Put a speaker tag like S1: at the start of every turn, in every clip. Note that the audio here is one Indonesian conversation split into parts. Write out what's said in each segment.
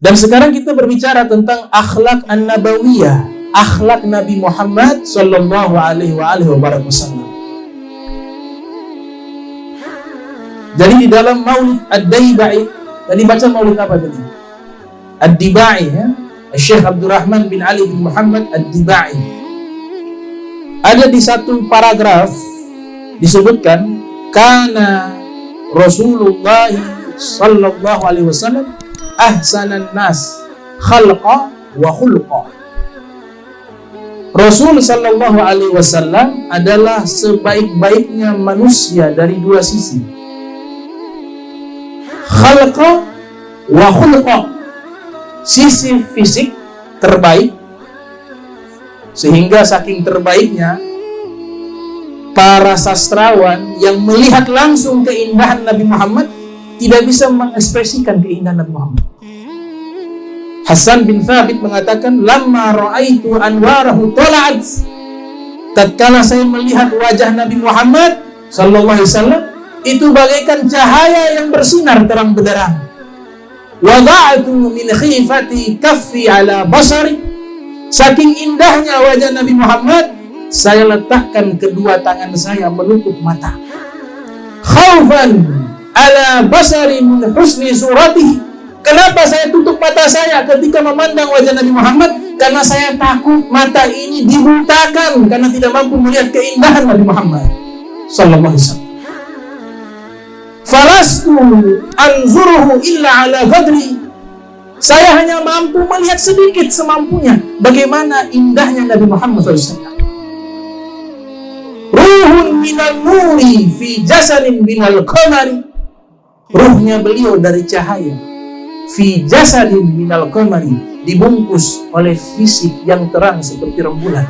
S1: Dan sekarang kita berbicara tentang akhlak an-nabawiyah, akhlak Nabi Muhammad sallallahu alaihi wasallam. Jadi di dalam Maulid Ad-Daibai, tadi baca Maulid apa tadi? Ad-Dibai, ya. Syekh Abdurrahman bin Ali bin Muhammad Ad-Dibai. Ada di satu paragraf disebutkan, kana Rasulullah sallallahu alaihi wasallam ahsanan nas khalqa wa khulqa. Rasul sallallahu alaihi wasallam adalah sebaik-baiknya manusia dari dua sisi, khalqa wa khulqa, sisi fisik terbaik, sehingga saking terbaiknya para sastrawan yang melihat langsung keindahan Nabi Muhammad tidak bisa mengekspresikan keindahan Nabi Muhammad. Hasan bin Thabit mengatakan, lamma ra'aitu anwarahu tala'at, tatkala saya melihat wajah Nabi Muhammad sallallahu alaihi wasallam itu bagaikan cahaya yang bersinar terang benderang. Wada'tu min khifati kaffi ala basari, saking indahnya wajah Nabi Muhammad, saya letakkan kedua tangan saya menutup mata. Khaufan ala basari min husni suratihi. Kenapa saya tutup mata saya ketika memandang wajah Nabi Muhammad? Karena saya takut mata ini dibutakan karena tidak mampu melihat keindahan Nabi Muhammad sallallahu alaihi wasallam. Falastu anzuruhu illa ala qadri. Saya hanya mampu melihat sedikit semampunya bagaimana indahnya Nabi Muhammad sallallahu alaihi wasallam. Ruhun minal nuri fi jasadin minal qamari. Ruhnya beliau dari cahaya, fi jasadin minal qamari, dibungkus oleh fisik yang terang seperti rembulan.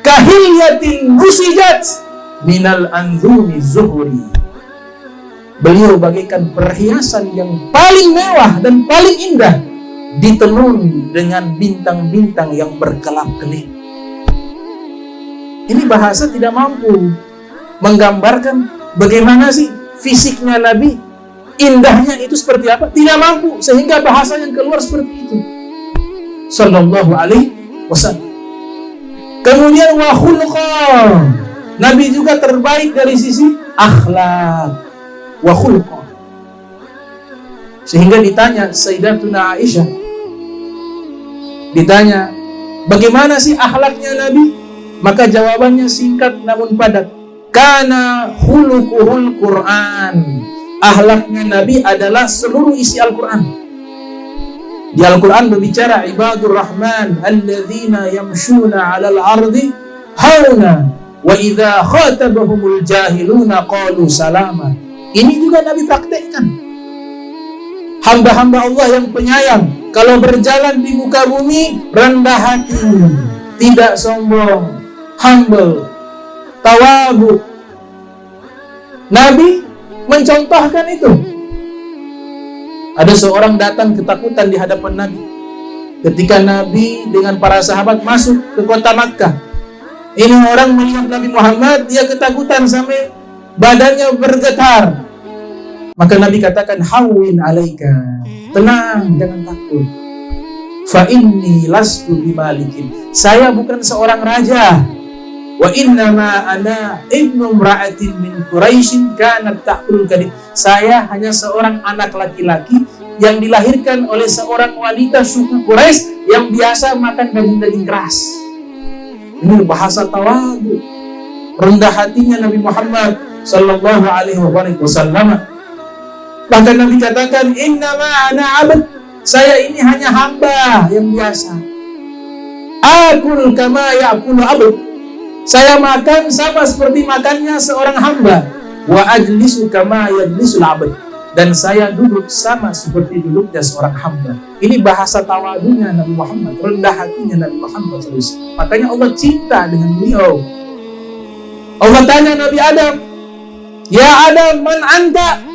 S1: Kahilyatin musijat minal anzumi zuhuri. Beliau bagaikan perhiasan yang paling mewah dan paling indah, ditenun dengan bintang-bintang yang berkelap-kelip. Ini bahasa tidak mampu menggambarkan bagaimana sih fisiknya Nabi, indahnya itu seperti apa, tidak mampu, sehingga bahasa yang keluar seperti itu sallallahu alaihi wasallam. Kemudian wa khulqa, Nabi juga terbaik dari sisi akhlak, wa khulqa. Sehingga ditanya Sayyidatuna Aisyah, ditanya bagaimana sih akhlaknya Nabi, maka jawabannya singkat namun padat, kana khuluquhul Qur'an. Akhlaknya Nabi adalah seluruh isi Al-Quran. Di Al-Quran berbicara, ibadur rahman alladzina yamshuna 'alal ardi hauna wa idza khatabahumul jahiluna qalu salama. Ini juga Nabi praktekkan. Hamba-hamba Allah yang penyayang, kalau berjalan di muka bumi rendah hati, tidak sombong, humble, tawadhu. Nabi mencontohkan itu. Ada seorang datang ketakutan di hadapan Nabi ketika Nabi dengan para sahabat masuk ke kota Makkah. Ini orang melihat Nabi Muhammad, dia ketakutan sampai badannya bergetar. Maka Nabi katakan, hawwin alaika, tenang, jangan takut. Fa inni lastu bimalikin, saya bukan seorang raja. Wa innama ana ibnu imra'atin min Quraisyin kanat ta'kul kadhib. Saya hanya seorang anak laki-laki yang dilahirkan oleh seorang wanita suku Quraisy yang biasa makan daging-daging keras. Ini bahasa tawadhu, rendah hatinya Nabi Muhammad sallallahu alaihi wasallam. Bahkan Nabi katakan, innama ana 'abd, saya ini hanya hamba yang biasa. Akul kama ya'kulu 'abd, saya makan sama seperti makannya seorang hamba. Wa ajlisu kama yajlisul 'abd, dan saya duduk sama seperti duduknya seorang hamba. Ini bahasa tawadunya Nabi Muhammad, rendah hatinya Nabi Muhammad SAW. Makanya Allah cinta dengan beliau. Allah tanya Nabi Adam, ya Adam, man anta?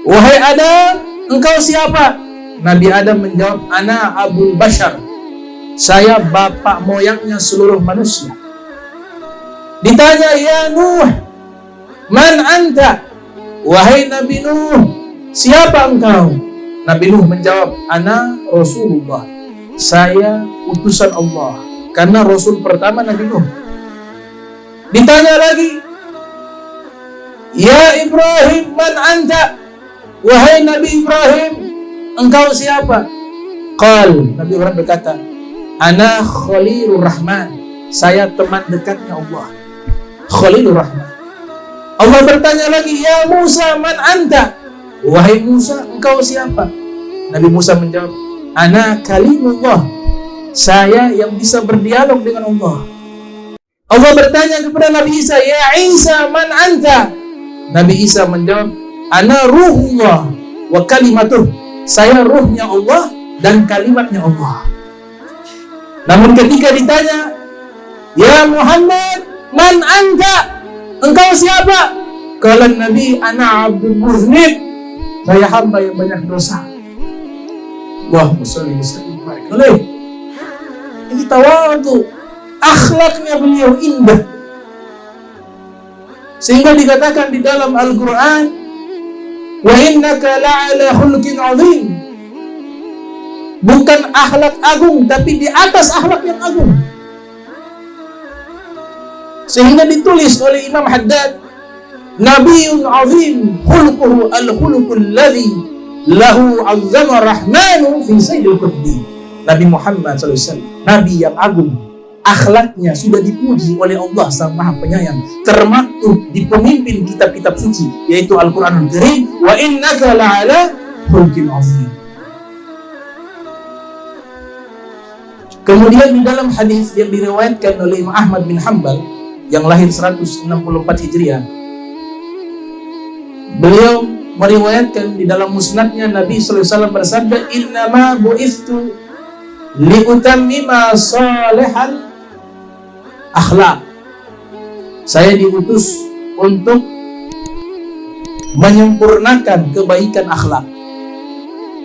S1: Wahai Adam, engkau siapa? Nabi Adam menjawab, ana abul bashar, saya bapak moyangnya seluruh manusia. Ditanya, ya Nuh, man anta? Wahai Nabi Nuh, siapa engkau? Nabi Nuh menjawab, ana Rasulullah, saya utusan Allah. Karena Rasul pertama Nabi Nuh. Ditanya lagi, ya Ibrahim, man anta? Wahai Nabi Ibrahim, engkau siapa? Qal, Nabi Ibrahim berkata, ana Khalilur Rahman, saya teman dekatnya Allah. Khalilur Rahman. Allah bertanya lagi, ya Musa, man anta? Wahai Musa, engkau siapa? Nabi Musa menjawab, ana kalimullah, saya yang bisa berdialog dengan Allah. Allah bertanya kepada Nabi Isa, ya Isa, man anta? Nabi Isa menjawab, ana ruhullah wa kalimatuh, saya ruhnya Allah dan kalimatnya Allah. Namun ketika ditanya, ya Muhammad, man anta? Engkau siapa? Kala Nabi, ana abdul muznib, saya hamba yang banyak dosa. Allahumma shalli wa sallim wa barik alaihi. Ini tawadhu, akhlaknya beliau indah. Sehingga dikatakan di dalam Al-Quran, wa innaka la'ala khuluqin azim. Bukan akhlak agung, tapi di atas akhlak yang agung. Sehingga ditulis oleh Imam Haddad, Nabiun azim, khuluquhu al-khuluqul ladhi lahu azzama rahmanu fi sayyidil qutbi. Nabi Muhammad SAW, Nabi yang agung, akhlaknya sudah dipuji oleh Allah Sang Maha Penyayang, termaktub di pemimpin kitab-kitab suci, yaitu Al-Quranul Karim, wa innaka la'ala khuluqin azim. Kemudian di dalam hadis yang diriwayatkan oleh Imam Ahmad bin Hanbal yang lahir 164 Hijriah, beliau meriwayatkan di dalam musnadnya, Nabi SAW bersabda, innama bu'istu liutammima salihal akhlak, saya diutus untuk menyempurnakan kebaikan akhlak.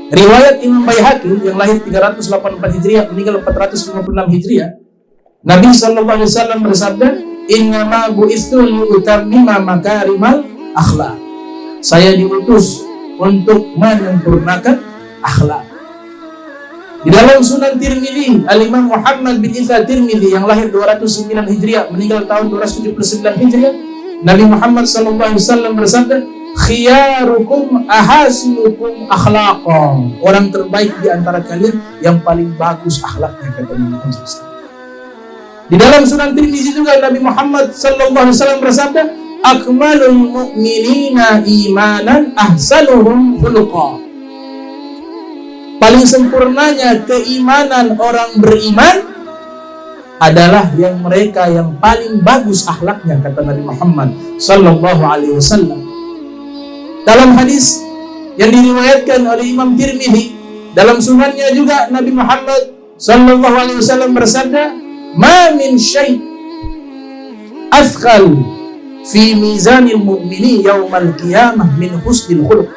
S1: Riwayat Imam Baihaqi yang lahir 384 Hijriah, meninggal 456 Hijriah, Nabi SAW bersabda, innama bu'istu liutammima makarimal akhlak, saya diutus untuk menyempurnakan akhlak. Di dalam Sunan Tirmidzi, Al-Imam Muhammad bin Isa Tirmidzi yang lahir 209 Hijriah, meninggal tahun 279 Hijriah, Nabi Muhammad SAW bersabda, khiyarukum ahasinukum akhlaqan, orang terbaik di antara kalian yang paling bagus akhlaknya, kata Nabi Muhammad SAW. Di dalam Sunan Tirmidzi juga Nabi Muhammad SAW bersabda, akmalul mu'minina imanan ahsanuhum khuluqa, paling sempurnanya keimanan orang beriman adalah yang mereka yang paling bagus akhlaknya, kata Nabi Muhammad SAW. Dalam hadis yang diriwayatkan oleh Imam Tirmidzi dalam sunannya juga, Nabi Muhammad SAW bersabda, ma min syai' athqal fi mizanil mu'mini yaumal qiyamah min husnil khuluq.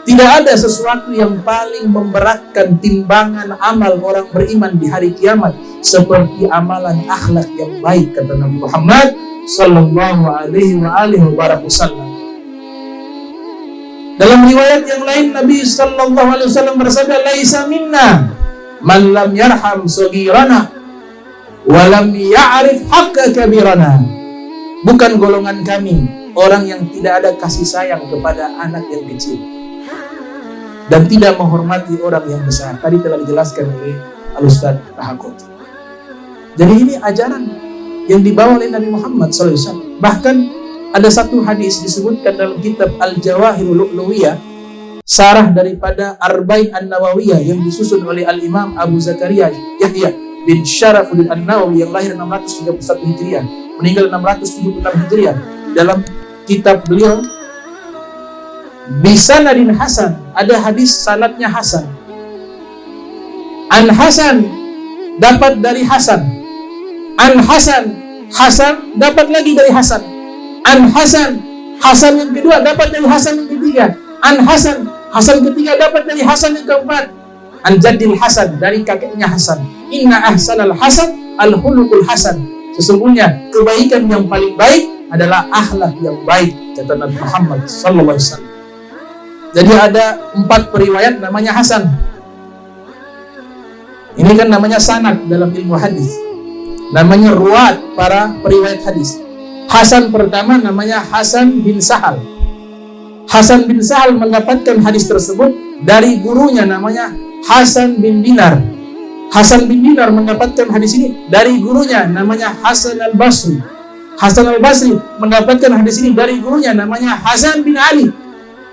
S1: Tidak ada sesuatu yang paling memberatkan timbangan amal orang beriman di hari kiamat seperti amalan akhlak yang baik, kata Nabi Muhammad sallallahu alaihi wasallam. Dalam riwayat yang lain, Nabi sallallahu alaihi wasallam bersabda, laisa minna man lam yarham saghirana wa lam ya'rif haqqa kabirana. Bukan golongan kami orang yang tidak ada kasih sayang kepada anak yang kecil dan tidak menghormati orang yang besar. Tadi telah dijelaskan oleh Al-Ustaz Rahakot. Jadi ini ajaran yang dibawa oleh Nabi Muhammad SAW. Bahkan ada satu hadis disebutkan dalam kitab Al-Jawahirul Lu'luwiyah, sarah daripada Arba'in An-Nawawiyah yang disusun oleh Al-Imam Abu Zakaria Yahya bin Syarafuddin An-Nawawi yang lahir 631 Hijriah, meninggal 676 Hijriah. Dalam kitab beliau bisanadin hasan, ada hadis sanadnya hasan. An Hasan dapat dari Hasan, An Hasan, Hasan dapat lagi dari Hasan, An Hasan, Hasan yang kedua dapat dari Hasan yang ketiga, An Hasan, Hasan ketiga dapat dari Hasan yang keempat, An Jaddil Hasan, dari kakeknya Hasan. Inna ahsanal hasan al-khuluqul hasan, sesungguhnya kebaikan yang paling baik adalah akhlak yang baik, kata Nabi Muhammad SAW. Jadi ada 4 periwayat namanya hasan. Ini kan namanya sanad dalam ilmu hadis. Namanya ruwat para periwayat hadis. Hasan pertama namanya Hasan bin Sahal. Hasan bin Sahal mendapatkan hadis tersebut dari gurunya namanya Hasan bin Dinar. Hasan bin Dinar mendapatkan hadis ini dari gurunya namanya Hasan al-Basri. Hasan al-Basri mendapatkan hadis ini dari gurunya namanya Hasan bin Ali.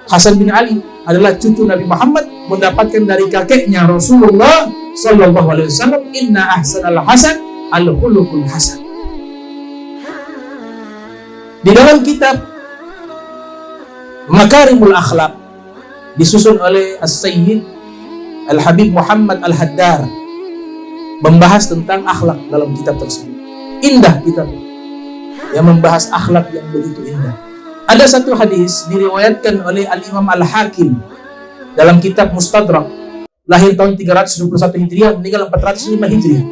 S1: Hasan bin Ali adalah cucu Nabi Muhammad, mendapatkan dari kakeknya Rasulullah sallallahu alaihi wasallam, inna ahsanal hasan al-khuluqul hasan. Di dalam kitab Makarimul Akhlaq disusun oleh As-Sayyid Al-Habib Muhammad Al-Haddar, membahas tentang akhlak dalam kitab tersebut. Indah kitab yang membahas akhlak yang begitu indah. Ada satu hadis diriwayatkan oleh Al-Imam Al-Hakim dalam kitab Mustadrak, lahir tahun 321 Hijriah, meninggal 405 Hijriah.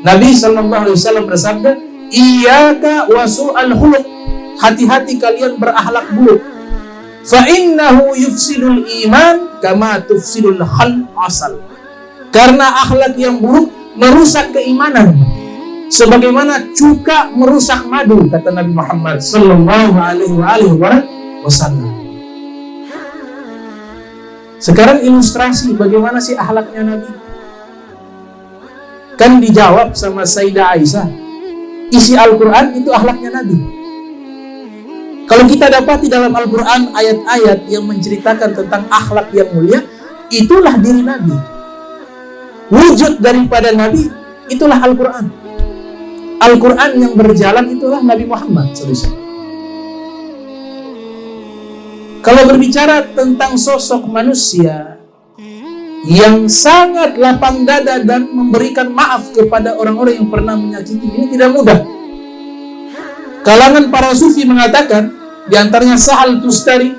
S1: Nabi SAW bersabda, iyyaka wa su'al khuluq, hati-hati kalian berakhlak buruk. Fa innahu yufsidul iman kama tufsidul khal asal. Karena akhlak yang buruk merusak keimanan, sebagaimana cuka merusak madu, kata Nabi Muhammad sallallahu alaihi wasallam. Sekarang ilustrasi bagaimana sih akhlaknya Nabi. Kan dijawab sama Sayyidah Aisyah, isi Al-Quran itu akhlaknya Nabi. Kalau kita dapati dalam Al-Quran ayat-ayat yang menceritakan tentang akhlak yang mulia, itulah diri Nabi. Wujud daripada Nabi itulah Al-Quran. Al-Quran yang berjalan itulah Nabi Muhammad SAW. Kalau berbicara tentang sosok manusia yang sangat lapang dada dan memberikan maaf kepada orang-orang yang pernah menyakiti, ini tidak mudah. Kalangan para sufi mengatakan, diantaranya Sahal Tustari,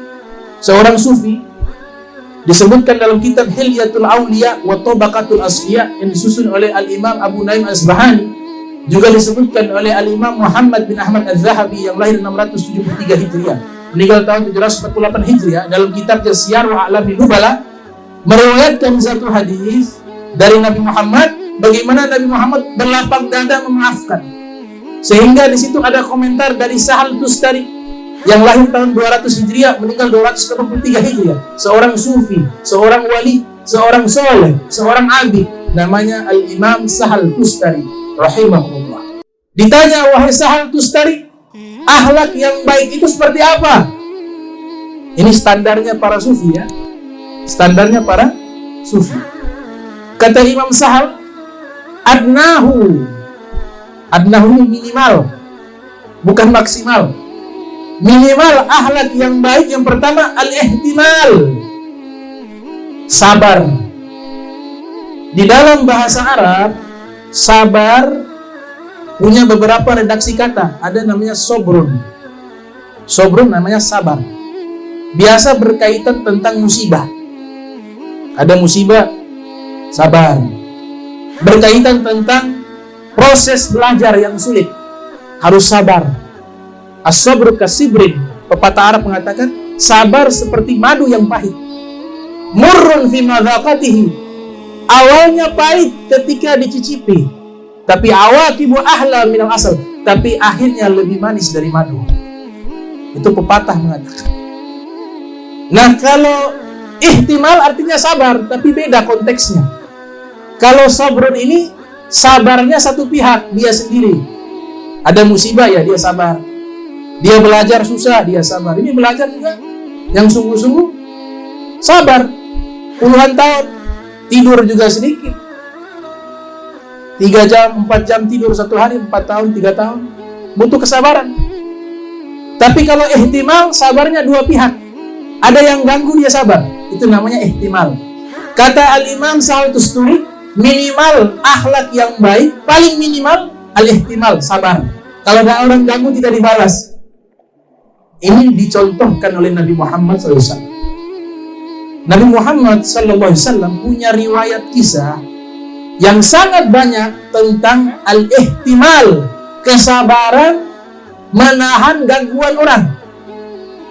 S1: seorang sufi, disebutkan dalam kitab Hilyatul Awliya wa Tabaqatul Asfiya yang disusun oleh Al-Imam Abu Naim Az-Zahani, juga disebutkan oleh Al-Imam Muhammad bin Ahmad Az-Zahabi yang lahir 673 Hijriah, meninggal tahun 748 Hijriah, dalam kitabnya Syiar wa A'lamin Nubala, meriwayatkan satu hadis dari Nabi Muhammad, bagaimana Nabi Muhammad berlapang dada memaafkan. Sehingga di situ ada komentar dari Sahal Tustari yang lahir tahun 200 Hijriah, meninggal 283 Hijriah, seorang sufi, seorang wali, seorang soleh, seorang abid, namanya Al-Imam Sahal Tustari rahimahullah. Ditanya, wahai Sahal Tustari, akhlak yang baik itu seperti apa? Ini standarnya para sufi ya. Standarnya para sufi. Kata Imam Sahal, adnahu ini minimal, bukan maksimal. Minimal akhlak yang baik yang pertama al-ihtimal, sabar. Di dalam bahasa Arab, sabar punya beberapa redaksi kata. Ada namanya sobrun. Sobrun namanya sabar. Biasa berkaitan tentang musibah. Ada musibah, sabar. Berkaitan tentang proses belajar yang sulit, harus sabar. As-sabru kasibrin, pepatah Arab mengatakan, sabar seperti madu yang pahit. Murrun fi madzaqatihi, awalnya pahit ketika dicicipi, tapi awaqibu ahla minal asal, tapi akhirnya lebih manis dari madu. Itu pepatah mengatakan. Nah, kalau ihtimal artinya sabar, tapi beda konteksnya. Kalau sabrun ini sabarnya satu pihak, dia sendiri. Ada musibah ya dia sabar. Dia belajar susah, dia sabar. Ini belajar juga yang sungguh-sungguh sabar. Puluhan tahun, tidur juga sedikit. 3 jam, 4 jam tidur satu hari, 4 tahun, 3 tahun. Butuh kesabaran. Tapi kalau ihtimal, sabarnya dua pihak. Ada yang ganggu, dia sabar. Itu namanya ihtimal. Kata Al-Imam Sahal Tustari, minimal akhlak yang baik, paling minimal al-ihtimal, sabar. Kalau ada orang ganggu tidak dibalas. Ini dicontohkan oleh Nabi Muhammad SAW. Nabi Muhammad SAW punya riwayat kisah yang sangat banyak tentang al-ihtimal, kesabaran menahan gangguan orang.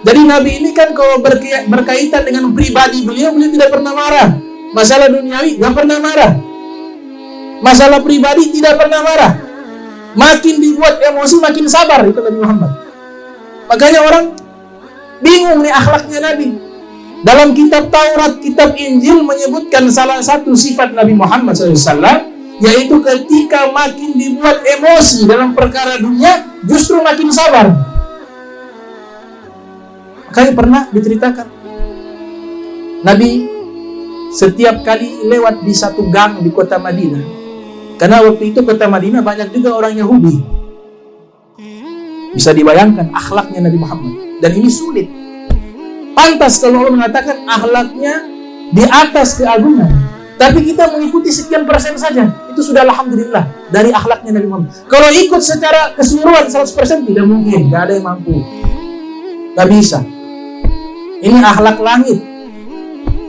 S1: Jadi Nabi ini kan kalau berkaitan dengan pribadi beliau tidak pernah marah. Masalah duniawi nggak pernah marah. Masalah pribadi tidak pernah marah. Makin dibuat emosi makin sabar, itu Nabi Muhammad. Makanya orang bingung nih akhlaknya Nabi. Dalam kitab Taurat, kitab Injil menyebutkan salah satu sifat Nabi Muhammad SAW, yaitu ketika makin dibuat emosi dalam perkara dunia, justru makin sabar. Makanya pernah diceritakan, Nabi setiap kali lewat di satu gang di kota Madinah, karena waktu itu kota Madinah banyak juga orang Yahudi. Bisa dibayangkan akhlaknya Nabi Muhammad. Dan ini sulit. Pantas kalau Allah mengatakan akhlaknya di atas keagungan. Tapi kita mengikuti sekian persen saja. Itu sudah alhamdulillah dari akhlaknya Nabi Muhammad. Kalau ikut secara keseluruhan 100% tidak mungkin. Tidak ada yang mampu. Tidak bisa. Ini akhlak langit.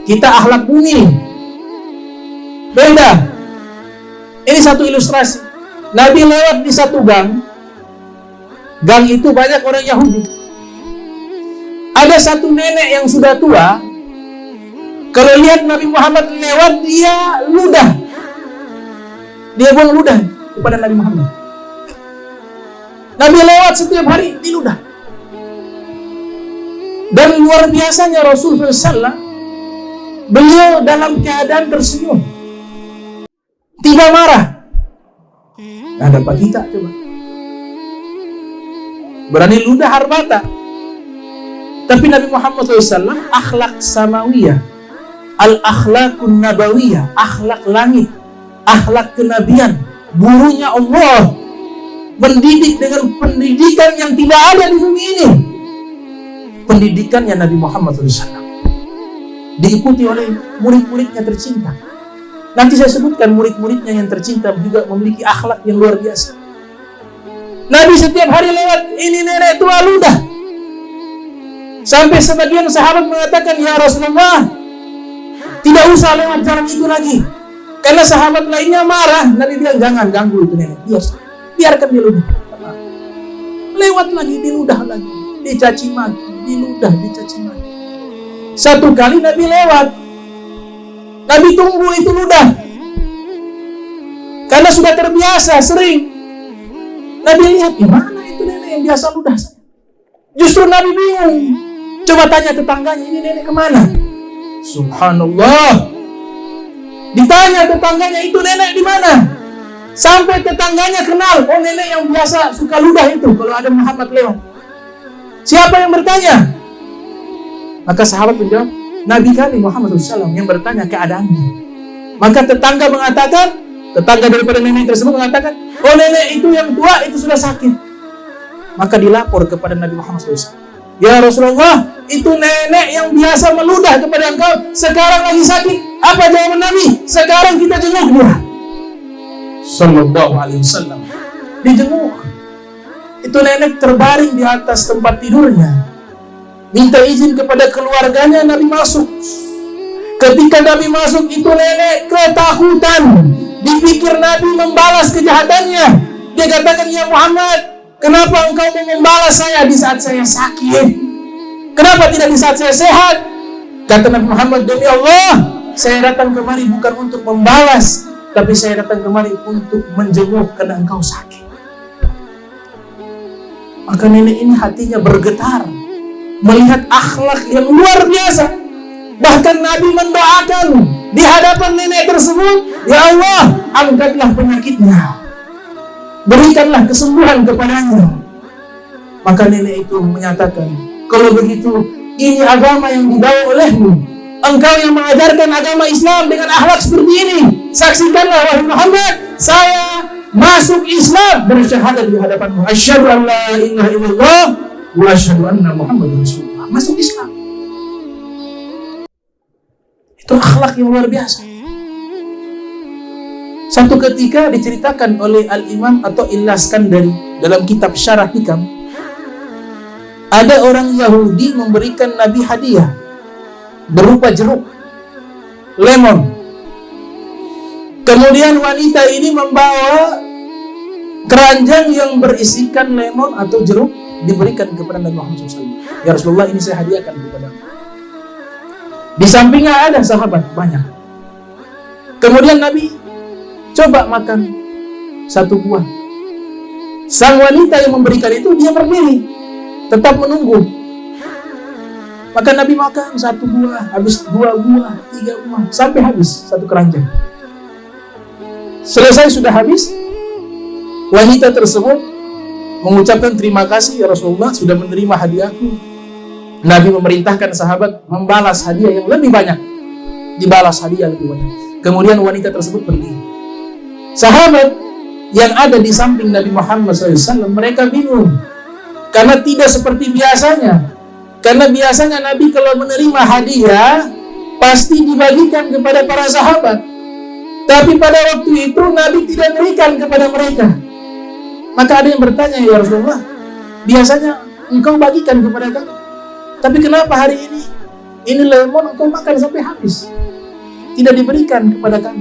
S1: Kita akhlak bumi. Beda. Ini satu ilustrasi. Nabi lewat di satu gang. Gang itu banyak orang Yahudi. Ada satu nenek yang sudah tua. Kalau lihat Nabi Muhammad lewat, dia ludah. Dia buang ludah kepada Nabi Muhammad. Nabi lewat setiap hari, diludah. Dan luar biasanya Rasulullah SAW, beliau dalam keadaan tersenyum, tidak marah. Nah, dapat kita coba. Berani ludah harbata. Tapi Nabi Muhammad SAW akhlak samawiyah, al-akhlakun nabawiyah, akhlak langit, akhlak kenabian, gurunya Allah, mendidik dengan pendidikan yang tidak ada di bumi ini. Pendidikannya Nabi Muhammad SAW diikuti oleh murid-muridnya tercinta. Nanti saya sebutkan murid-muridnya yang tercinta juga memiliki akhlak yang luar biasa. Nabi setiap hari lewat, ini nenek tua ludah. Sampai sebagian sahabat mengatakan, ya Rasulullah, tidak usah lewat jalan itu lagi. Karena sahabat lainnya marah. Nabi bilang, jangan ganggu itu nenek. Biarkan dia ludah. Lewat lagi, diludah lagi. Dicaci maki, diludah, dicaci maki. Satu kali Nabi lewat. Nabi tunggu itu ludah. Karena sudah terbiasa, sering. Nabi lihat, gimana itu nenek yang biasa ludah. Justru Nabi bingung. Coba tanya tetangganya, ini nenek kemana? Subhanallah. Ditanya tetangganya, itu nenek di mana? Sampai tetangganya kenal, oh nenek yang biasa suka ludah itu kalau ada Muhammad lewat. Siapa yang bertanya? Maka sahabat menjawab, Nabi kami Muhammad SAW yang bertanya keadaannya. Maka tetangga mengatakan, tetangga daripada nenek tersebut mengatakan, oh nenek itu yang tua itu sudah sakit. Maka dilapor kepada Nabi Muhammad SAW. Ya Rasulullah, itu nenek yang biasa meludah kepada engkau sekarang lagi sakit. Apa jawaban Nabi? Sekarang kita jenguk dia. Sallallahu alaihi wasallam. Dijenguk. Itu nenek terbaring di atas tempat tidurnya. Minta izin kepada keluarganya, Nabi masuk. Ketika Nabi masuk, itu nenek ketakutan. Dipikir Nabi membalas kejahatannya. Dia katakan, ya Muhammad, kenapa engkau mau membalas saya di saat saya sakit? Kenapa tidak di saat saya sehat? Kata Nabi Muhammad, demi Allah, saya datang kemari bukan untuk membalas, tapi saya datang kemari untuk menjenguk karena engkau sakit. Maka nenek ini hatinya bergetar melihat akhlak yang luar biasa. Bahkan Nabi mendoakan di hadapan nenek tersebut, ya Allah, angkatlah penyakitnya, berikanlah kesembuhan kepadanya. Maka nenek itu menyatakan, kalau begitu, ini agama yang dibawa olehmu. Engkau yang mengajarkan agama Islam dengan akhlak seperti ini. Saksikanlah wahai Muhammad, saya masuk Islam bersyahadat di hadapanmu. Asyhadu an la ilaha illallah wa asyhadu anna Muhammadar Rasulullah. Masuk Islam. Itu akhlak yang luar biasa. Satu ketika diceritakan oleh Al-Imam atau Al-Iskandari dalam kitab Syarah Hikam, ada orang Yahudi memberikan Nabi hadiah berupa jeruk, lemon. Kemudian wanita ini membawa keranjang yang berisikan lemon atau jeruk diberikan kepada Nabi Muhammad SAW. Ya Rasulullah, ini saya hadiahkan kepada. Di sampingnya ada sahabat banyak. Kemudian Nabi coba makan satu buah. Sang wanita yang memberikan itu dia berdiri, tetap menunggu. Maka Nabi makan satu buah, habis 2 buah, 3 buah, sampai habis satu keranjang. Selesai sudah habis, wanita tersebut mengucapkan terima kasih, ya Rasulullah sudah menerima hadiahku. Nabi memerintahkan sahabat membalas hadiah yang lebih banyak, dibalas hadiah lebih banyak. Kemudian wanita tersebut pergi. Sahabat yang ada di samping Nabi Muhammad SAW, mereka bingung karena tidak seperti biasanya. Karena biasanya Nabi kalau menerima hadiah pasti dibagikan kepada para sahabat. Tapi pada waktu itu Nabi tidak berikan kepada mereka. Maka ada yang bertanya, ya Rasulullah, biasanya engkau bagikan kepada kami, tapi kenapa hari ini lemon engkau makan sampai habis, tidak diberikan kepada kami?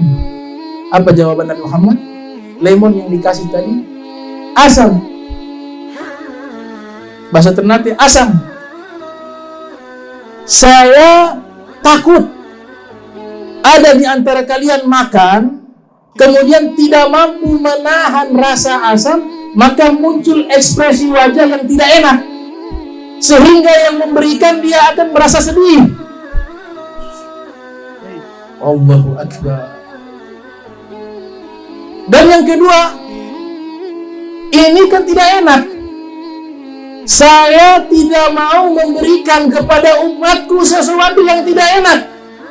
S1: Apa jawaban Nabi Muhammad? Lemon yang dikasih tadi asam. Bahasa Ternate, asam. Saya takut ada di antara kalian makan, kemudian tidak mampu menahan rasa asam, maka muncul ekspresi wajah yang tidak enak, sehingga yang memberikan dia akan merasa sedih. Allahu Akbar. Dan yang kedua, ini kan tidak enak. Saya tidak mau memberikan kepada umatku sesuatu yang tidak enak.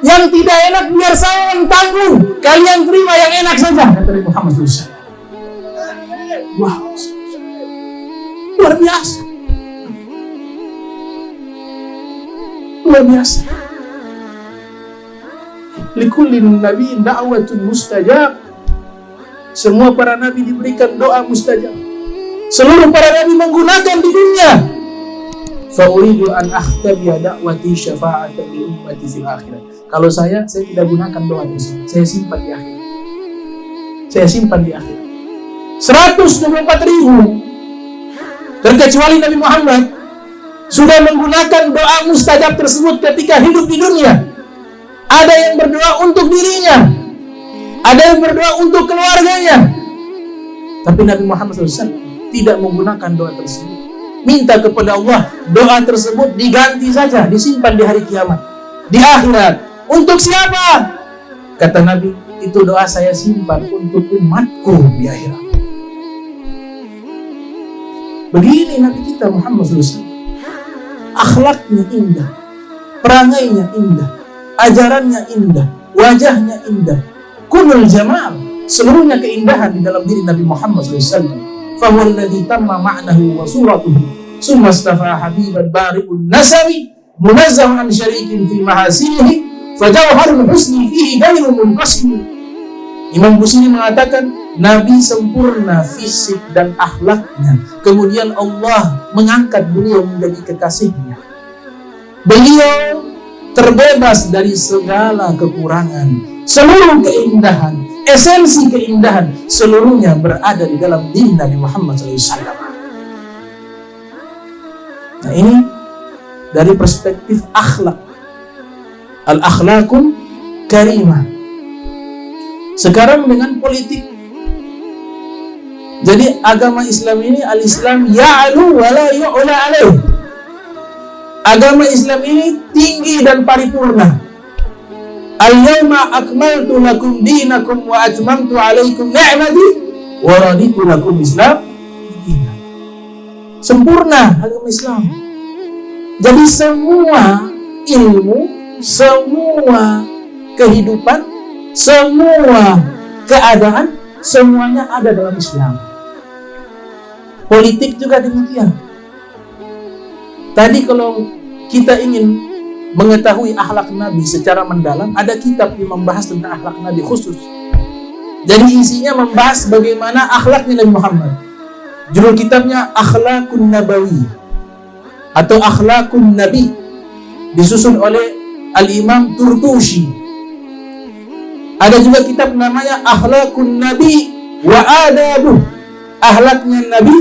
S1: Yang tidak enak biar saya yang tanggung. Kalian terima yang enak saja, kata Nabi Muhammad SAW. Wah, luar biasa. Luar biasa. Likullin nabiyin da'watun mustajab. Semua para nabi diberikan doa mustajab. Seluruh para nabi menggunakan di dunia. Fa uridu an akhtabiya da'wati syafa'atan li ummati fil akhirat. Kalau saya tidak gunakan doa itu. Saya simpan di akhirat. Saya simpan di akhirat. 124.000 terkecuali Nabi Muhammad sudah menggunakan doa mustajab tersebut ketika hidup di dunia. Ada yang berdoa untuk dirinya, ada yang berdoa untuk keluarganya. Tapi Nabi Muhammad SAW tidak menggunakan doa tersebut. Minta kepada Allah doa tersebut diganti saja, disimpan di hari kiamat, di akhirat. Untuk siapa? Kata Nabi, itu doa saya simpan untuk umatku di akhirat. Begini Nabi kita Muhammad SAW. Akhlaknya indah, perangainya indah, ajarannya indah, wajahnya indah. Kunul jamal, seluruhnya keindahan di dalam diri Nabi Muhammad SAW. Fahuwa alladhi tamma ma'nahu wa suratuhu summa istafa habiban bari'un nasawi munazzahun an syarikin fi mahasinihi fajawharul husni fihi ghairu munqasim. Imam Busiri mengatakan Nabi sempurna fisik dan akhlaknya, kemudian Allah mengangkat beliau menjadi kekasihnya. Beliau terbebas dari segala kekurangan, seluruh keindahan, esensi keindahan seluruhnya berada di dalam diri Nabi Muhammad SAW. Nah, ini dari perspektif akhlak, al-akhlaqul karimah. Sekarang dengan politik, jadi agama Islam ini al-Islam ya'lu wa la yu'la alaih. Agama Islam ini tinggi dan paripurna. Al-yawma akmaltu lakum dinakum wa atmamtu alaikum ni'mati wa raditu lakum Islam. Sempurna agama Islam. Jadi semua ilmu, semua kehidupan, semua keadaan, semuanya ada dalam Islam. Politik juga demikian. Tadi kalau kita ingin mengetahui akhlak Nabi secara mendalam, ada kitab yang membahas tentang akhlak Nabi khusus. Jadi isinya membahas bagaimana akhlaknya Nabi Muhammad. Judul kitabnya Akhlakun Nabawi atau Akhlakun Nabi, disusun oleh Al-Imam Turtushi. Ada juga kitab namanya Akhlakun Nabi wa Adabuh, akhlaknya Nabi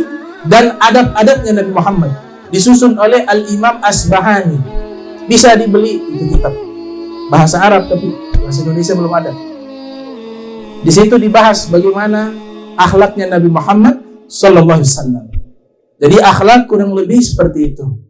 S1: dan adab-adabnya Nabi Muhammad, disusun oleh Al-Imam Asbahani. Bisa dibeli itu kitab, bahasa Arab tapi bahasa Indonesia belum ada. Di situ dibahas bagaimana akhlaknya Nabi Muhammad sallallahu alaihi wasallam. Jadi akhlak kurang lebih seperti itu.